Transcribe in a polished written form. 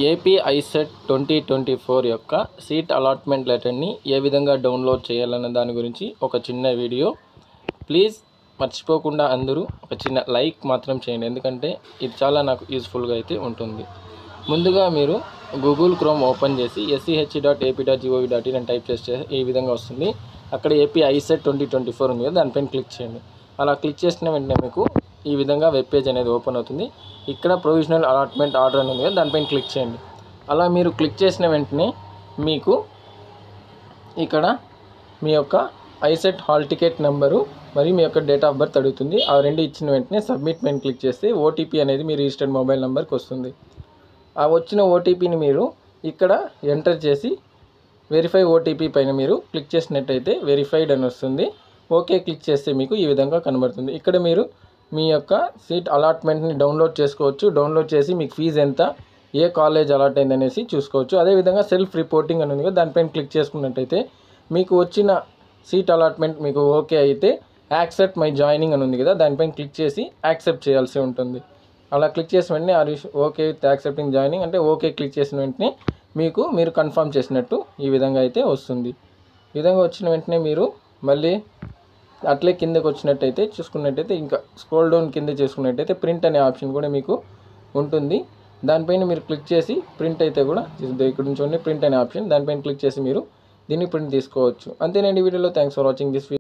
AP ICET 2024 యొక్క seat allotment లెటర్ని ఏ విధంగా డౌన్లోడ్ చేయాలన్న దాని గురించి ఒక చిన్న వీడియో. ప్లీజ్ మర్చిపోకుండా అందరూ ఒక చిన్న లైక్ మాత్రం చేయండి, ఎందుకంటే ఇది చాలా నాకు యూస్ఫుల్గా అయితే ఉంటుంది. ముందుగా మీరు గూగుల్ క్రోమ్ ఓపెన్ చేసి sech.ap.gov.in అని టైప్ చేస్తే ఈ విధంగా వస్తుంది. అక్కడ ఏపీ ఐసెట్ 2024 ఉంది కదా, దానిపైన క్లిక్ చేయండి. అలా క్లిక్ చేసిన వెంటనే మీకు ఈ విధంగా వెబ్ పేజ్ అనేది ఓపెన్ అవుతుంది. ఇక్కడ ప్రొవిజనల్ అలాట్మెంట్ ఆర్డర్ అని ఉంది కదా, దానిపైన క్లిక్ చేయండి. అలా మీరు క్లిక్ చేసిన వెంటనే మీకు ఇక్కడ మీ యొక్క ఐసెట్ హాల్ టికెట్ నెంబరు మరియు మీ యొక్క డేట్ ఆఫ్ బర్త్ అడుగుతుంది. ఆ రెండు ఇచ్చిన వెంటనే సబ్మిట్ పైన క్లిక్ చేస్తే ఓటీపీ అనేది మీ రిజిస్టర్డ్ మొబైల్ నెంబర్కి వస్తుంది. ఆ వచ్చిన ఓటీపీని మీరు ఇక్కడ ఎంటర్ చేసి వెరిఫై ఓటీపీ పైన మీరు క్లిక్ చేసినట్టయితే వెరిఫైడ్ అని వస్తుంది. ఓకే క్లిక్ చేస్తే మీకు ఈ విధంగా కనబడుతుంది. ఇక్కడ మీరు మీ యొక్క సీట్ అలాట్మెంట్ని డౌన్లోడ్ చేసుకోవచ్చు. డౌన్లోడ్ చేసి మీకు ఫీజు ఎంత, ఏ కాలేజ్ అలాట్ అయింది అనేసి చూసుకోవచ్చు. అదేవిధంగా సెల్ఫ్ రిపోర్టింగ్ అని ఉంది కదా, దానిపైన క్లిక్ చేసుకున్నట్టయితే మీకు వచ్చిన సీట్ అలాట్మెంట్ మీకు ఓకే అయితే యాక్సెప్ట్ మై జాయినింగ్ అని ఉంది కదా, దానిపైన క్లిక్ చేసి యాక్సెప్ట్ చేయాల్సి ఉంటుంది. అలా క్లిక్ చేసిన వెంటనే ఓకే విత్ యాక్సెప్టింగ్ జాయినింగ్ అంటే ఓకే క్లిక్ చేసిన వెంటనే మీరు కన్ఫర్మ్ చేసినట్టు ఈ విధంగా అయితే వస్తుంది. ఈ విధంగా వచ్చిన వెంటనే మీరు మళ్ళీ అట్లే కిందకి వచ్చినట్టయితే చూసుకున్నట్టయితే ఇంకా స్క్రోల్ డౌన్ కింద చేసుకున్నట్టయితే ప్రింట్ అనే ఆప్షన్ కూడా మీకు ఉంటుంది. దానిపైన మీరు క్లిక్ చేసి ప్రింట్ అయితే కూడా ఇక్కడ నుంచి ప్రింట్ అనే ఆప్షన్, దానిపైన క్లిక్ చేసి మీరు దీన్ని ప్రింట్ తీసుకోవచ్చు. అంతేనండి వీడియోలో. Thanks for watching this video.